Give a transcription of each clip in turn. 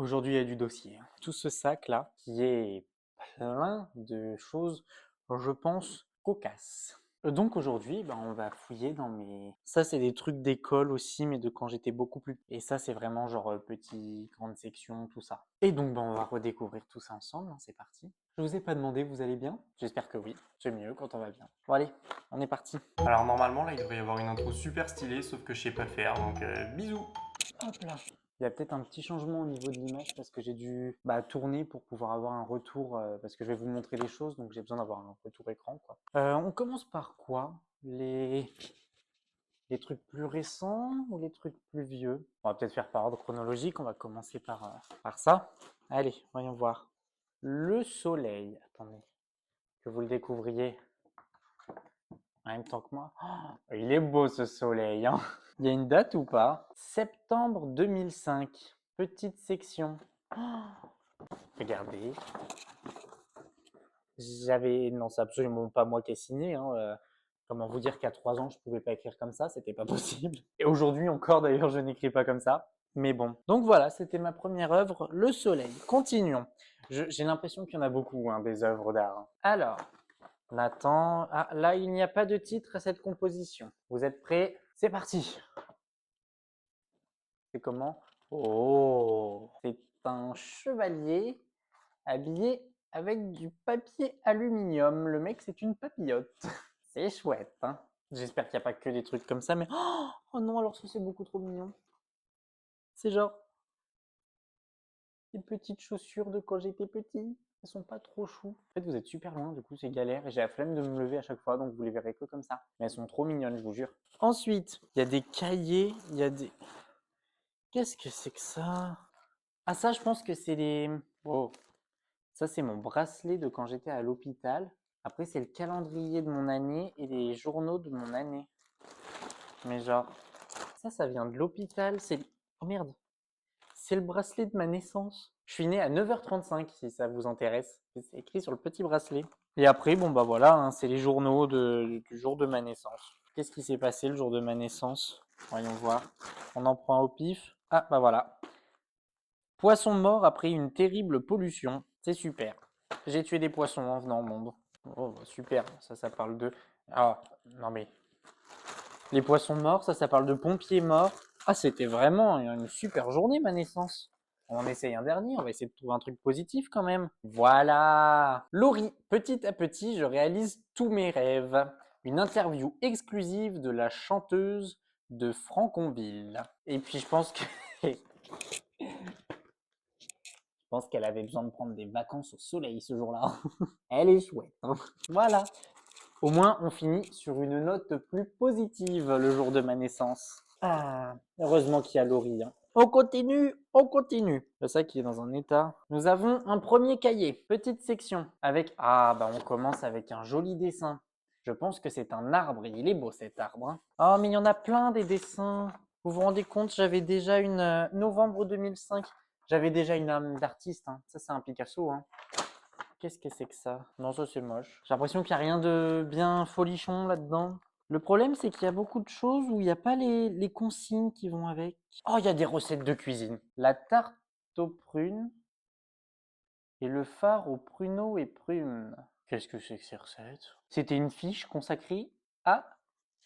Aujourd'hui, il y a du dossier. Tout ce sac-là, qui est plein de choses, je pense, cocasses. Donc aujourd'hui, on va fouiller dans mes... Ça, c'est des trucs d'école aussi, mais de quand j'étais beaucoup plus... Et ça, c'est vraiment genre petit, grande section, tout ça. Et donc, on va redécouvrir tout ça ensemble, hein, c'est parti. Je vous ai pas demandé, vous allez bien? J'espère que oui, c'est mieux quand on va bien. Bon allez, on est parti. Alors normalement là il devrait y avoir une intro super stylée sauf que je sais pas faire donc bisous. Hop là. Il y a peut-être un petit changement au niveau de l'image parce que j'ai dû tourner pour pouvoir avoir un retour, parce que je vais vous montrer les choses, donc j'ai besoin d'avoir un retour écran, quoi. On commence par quoi? Les trucs plus récents ou les trucs plus vieux? On va peut-être faire par ordre chronologique, on va commencer par ça. Allez, voyons voir. Le soleil. Attendez, que vous le découvriez en même temps que moi. Oh, il est beau ce soleil, hein. Il y a une date ou pas? Septembre 2005. Petite section. Oh, regardez. Non, c'est absolument pas moi qui ai signé, hein. Comment vous dire qu'à 3 ans, je pouvais pas écrire comme ça, c'était pas possible. Et aujourd'hui encore, d'ailleurs, je n'écris pas comme ça. Mais bon. Donc voilà, c'était ma première œuvre, Le Soleil. Continuons. J'ai l'impression qu'il y en a beaucoup, hein, des œuvres d'art. Alors, Nathan. Ah, là, il n'y a pas de titre à cette composition. Vous êtes prêts? C'est parti. C'est comment? Oh, c'est un chevalier habillé avec du papier aluminium. Le mec, c'est une papillote. C'est chouette, hein? J'espère qu'il n'y a pas que des trucs comme ça, mais... Oh non, alors ça, c'est beaucoup trop mignon. C'est genre des petites chaussures de quand j'étais petit. Elles sont pas trop chou. En fait, vous êtes super loin, du coup, c'est galère. Et j'ai la flemme de me lever à chaque fois, donc vous les verrez que comme ça. Mais elles sont trop mignonnes, je vous jure. Ensuite, il y a des cahiers, il y a des... Qu'est-ce que c'est que ça? Ah, ça, je pense que c'est les... Oh, ça, c'est mon bracelet de quand j'étais à l'hôpital. Après, c'est le calendrier de mon année et les journaux de mon année. Mais genre, ça vient de l'hôpital. C'est... Oh merde, c'est le bracelet de ma naissance. Je suis né à 9h35, si ça vous intéresse. C'est écrit sur le petit bracelet. Et après, bon bah voilà, hein, c'est les journaux du jour de ma naissance. Qu'est-ce qui s'est passé le jour de ma naissance? Voyons voir. On en prend au pif. Ah bah voilà. Poisson mort après une terrible pollution. C'est super. J'ai tué des poissons en venant au monde. Oh, bah, super. Ça parle de... Ah, non mais... Les poissons morts, ça parle de pompiers morts. Ah, c'était vraiment une super journée, ma naissance. On en essaye un dernier, on va essayer de trouver un truc positif quand même. Voilà. Laurie, petit à petit, je réalise tous mes rêves. Une interview exclusive de la chanteuse de Franconville. Et puis je pense que... Je pense qu'elle avait besoin de prendre des vacances au soleil ce jour-là. Elle est chouette, hein. Voilà. Au moins, on finit sur une note plus positive le jour de ma naissance. Ah, heureusement qu'il y a Laurie, hein. On continue, on continue. Le sac est dans un état. Nous avons un premier cahier, petite section, avec... Ah, bah on commence avec un joli dessin. Je pense que c'est un arbre, et il est beau cet arbre, hein. Oh, mais il y en a plein des dessins. Vous vous rendez compte, j'avais déjà une... novembre 2005, j'avais déjà une âme d'artiste, hein. Ça, c'est un Picasso, hein. Qu'est-ce que c'est que ça? Non, ça c'est moche. J'ai l'impression qu'il n'y a rien de bien folichon là-dedans. Le problème, c'est qu'il y a beaucoup de choses où il n'y a pas les consignes qui vont avec. Oh, il y a des recettes de cuisine. La tarte aux prunes et le phare aux pruneaux et prunes. Qu'est-ce que c'est que ces recettes? C'était une fiche consacrée à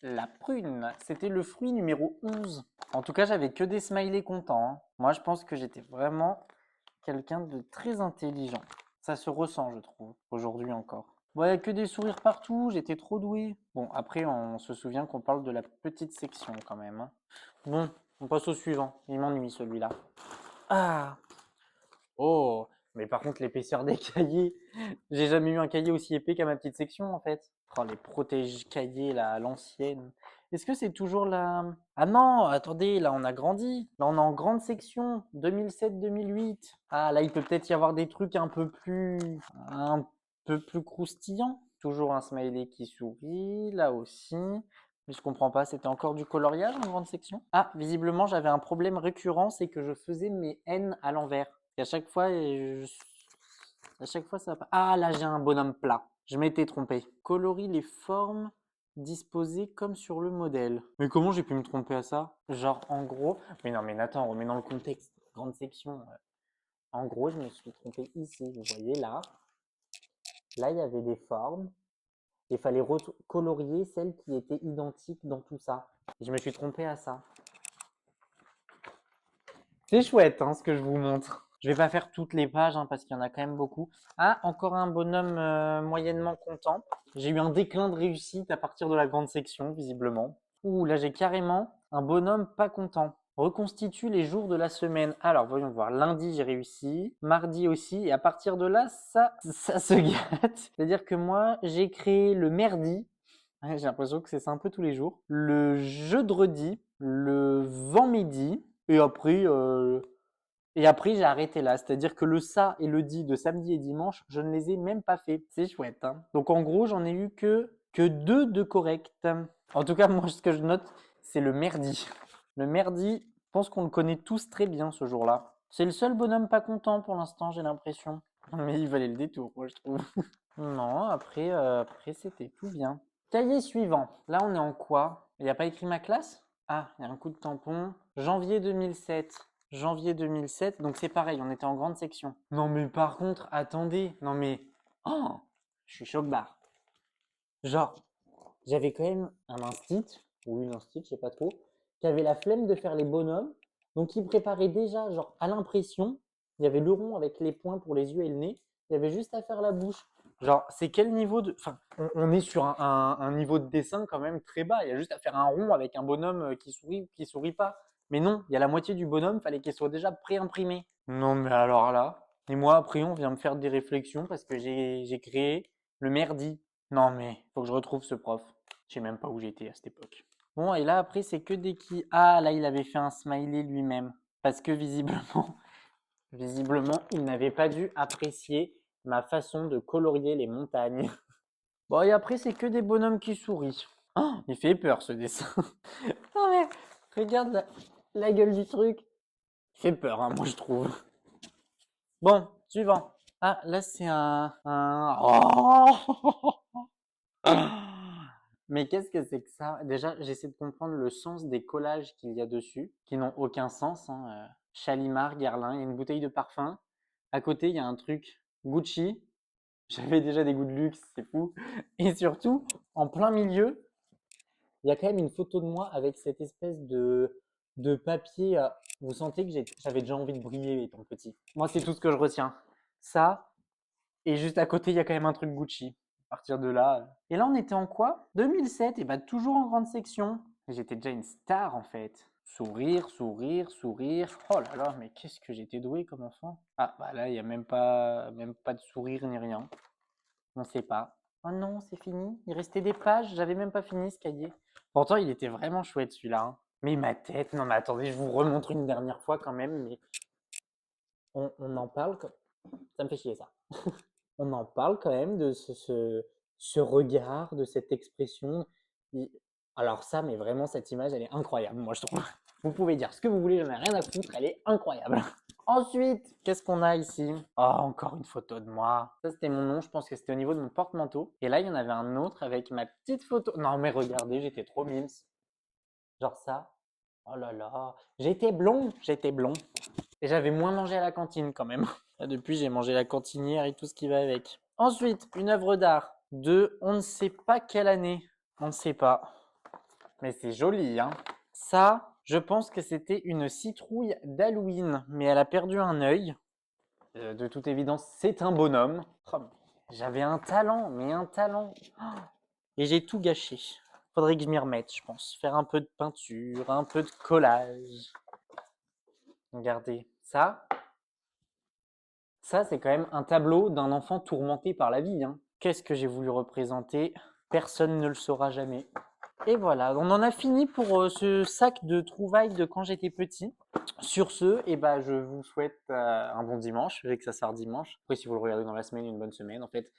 la prune. C'était le fruit numéro 11. En tout cas, j'avais que des smileys contents, hein. Moi, je pense que j'étais vraiment quelqu'un de très intelligent. Ça se ressent, je trouve, aujourd'hui encore. Ouais, que des sourires partout, j'étais trop doué. Bon, après, on se souvient qu'on parle de la petite section quand même, hein. Bon, on passe au suivant. Il m'ennuie celui-là. Ah, oh, mais par contre, l'épaisseur des cahiers, j'ai jamais eu un cahier aussi épais qu'à ma petite section en fait. Oh, les protège-cahiers là, à l'ancienne. Est-ce que c'est toujours la... Ah non, attendez, là on a grandi. Là on est en grande section, 2007-2008. Ah là, il peut peut-être y avoir des trucs un peu plus croustillants. Toujours un smiley qui sourit, là aussi. Mais je comprends pas, c'était encore du coloriage en grande section? Ah, visiblement j'avais un problème récurrent, c'est que je faisais mes N à l'envers. Et à chaque fois ça... Ah là j'ai un bonhomme plat. Je m'étais trompé. Colorie les formes disposées comme sur le modèle. Mais comment j'ai pu me tromper à ça? Genre en gros... Mais non mais Nathan, on remet dans le contexte. Grande section. En gros, je me suis trompé ici. Vous voyez là. Là, il y avait des formes. Il fallait colorier celles qui étaient identiques dans tout ça. Et je me suis trompé à ça. C'est chouette hein, ce que je vous montre. Je vais pas faire toutes les pages hein, parce qu'il y en a quand même beaucoup. Ah, encore un bonhomme moyennement content. J'ai eu un déclin de réussite à partir de la grande section, visiblement. Ouh, là j'ai carrément un bonhomme pas content. Reconstitue les jours de la semaine. Alors, voyons voir. Lundi, j'ai réussi. Mardi aussi. Et à partir de là, ça se gâte. C'est-à-dire que moi, j'ai créé le merdi. Ouais, j'ai l'impression que c'est ça un peu tous les jours. Le jeudi, le vendredi. Et après, j'ai arrêté là. C'est-à-dire que le ça et le di de samedi et dimanche, je ne les ai même pas fait. C'est chouette, hein. Donc en gros, j'en ai eu que 2 de corrects. En tout cas, moi, ce que je note, c'est le merdi. Le merdi, je pense qu'on le connaît tous très bien ce jour-là. C'est le seul bonhomme pas content pour l'instant, j'ai l'impression. Mais il valait le détour, moi, je trouve. Non, après c'était tout bien. Cahier suivant. Là, on est en quoi? Il n'y a pas écrit ma classe? Ah, il y a un coup de tampon. Janvier 2007. Janvier 2007. Donc c'est pareil, on était en grande section. Non, mais par contre, attendez. Non, mais. Oh! Je suis choc-barre. Genre, j'avais quand même un instit, ou une instit, je sais pas trop, qui avait la flemme de faire les bonhommes. Donc il préparait déjà, genre, à l'impression. Il y avait le rond avec les points pour les yeux et le nez. Il y avait juste à faire la bouche. Genre, c'est quel niveau de. Enfin, on est sur un niveau de dessin quand même très bas. Il y a juste à faire un rond avec un bonhomme qui sourit ou qui sourit pas. Mais non, il y a la moitié du bonhomme, fallait qu'il soit déjà pré-imprimé. Non, mais alors là. Et moi, après, on vient me faire des réflexions parce que j'ai créé le merdi. Non, mais faut que je retrouve ce prof. Je sais même pas où j'étais à cette époque. Bon, et là, après, c'est que des qui. Ah, là, il avait fait un smiley lui-même. Parce que visiblement, il n'avait pas dû apprécier ma façon de colorier les montagnes. Bon, et après, c'est que des bonhommes qui sourient. Oh, il fait peur ce dessin. Non, mais regarde la gueule du truc. Il fait peur, hein, moi, je trouve. Bon, suivant. Ah, là, c'est Oh. Mais qu'est-ce que c'est que ça? Déjà, j'essaie de comprendre le sens des collages qu'il y a dessus, qui n'ont aucun sens, hein. Chalimard, Guerlain, il y a une bouteille de parfum. À côté, il y a un truc Gucci. J'avais déjà des goûts de luxe, c'est fou. Et surtout, en plein milieu, il y a quand même une photo de moi avec cette espèce de papier. Vous sentez que j'avais déjà envie de briller étant petit. Moi, c'est tout ce que je retiens. Ça, et juste à côté, il y a quand même un truc Gucci. À partir de là. Et là, on était en quoi? 2007, et bah toujours en grande section. J'étais déjà une star en fait. Sourire, sourire, sourire. Oh là là, mais qu'est-ce que j'étais doué comme enfant. Ah bah là, il n'y a même pas de sourire ni rien. On sait pas. Oh non, c'est fini. Il restait des pages, j'avais même pas fini ce cahier. Pourtant, il était vraiment chouette celui-là, hein. Mais ma tête, non mais attendez, je vous remontre une dernière fois quand même, mais on en parle comme. Ça me fait chier ça. On en parle quand même de ce regard, de cette expression. Alors ça, mais vraiment, cette image, elle est incroyable, moi je trouve. Vous pouvez dire ce que vous voulez, j'en ai rien à foutre, elle est incroyable. Ensuite, qu'est-ce qu'on a ici? Oh, encore une photo de moi. Ça, c'était mon nom, je pense que c'était au niveau de mon porte-manteau. Et là, il y en avait un autre avec ma petite photo. Non, mais regardez, j'étais trop mimes. Genre ça. Oh là là. J'étais blond, j'étais blond. Et j'avais moins mangé à la cantine quand même. Depuis, j'ai mangé la cantinière et tout ce qui va avec. Ensuite, une œuvre d'art de on ne sait pas quelle année. On ne sait pas. Mais c'est joli, hein. Ça, je pense que c'était une citrouille d'Halloween, mais elle a perdu un œil. De toute évidence, c'est un bonhomme. Oh, j'avais un talent, mais un talent. Et j'ai tout gâché. Faudrait que je m'y remette, je pense. Faire un peu de peinture, un peu de collage. Regardez, ça, c'est quand même un tableau d'un enfant tourmenté par la vie, hein. Qu'est-ce que j'ai voulu représenter? Personne ne le saura jamais. Et voilà, on en a fini pour ce sac de trouvailles de quand j'étais petit. Sur ce, je vous souhaite un bon dimanche, vu que ça sort dimanche. Après, si vous le regardez dans la semaine, une bonne semaine. En fait,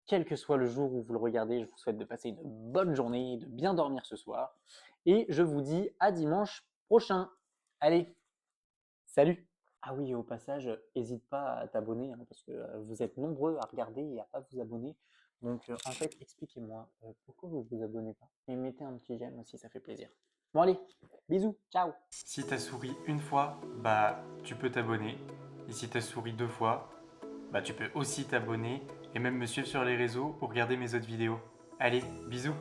quel que soit le jour où vous le regardez, je vous souhaite de passer une bonne journée, de bien dormir ce soir. Et je vous dis à dimanche prochain. Allez, salut! Ah oui, au passage, n'hésite pas à t'abonner, hein, parce que vous êtes nombreux à regarder et à pas vous abonner. Donc en fait, expliquez-moi pourquoi vous vous abonnez pas. Et mettez un petit j'aime aussi, ça fait plaisir. Bon allez, bisous, ciao! Si t'as souri une fois, bah tu peux t'abonner. Et si tu as souri 2 fois, bah tu peux aussi t'abonner et même me suivre sur les réseaux pour regarder mes autres vidéos. Allez, bisous!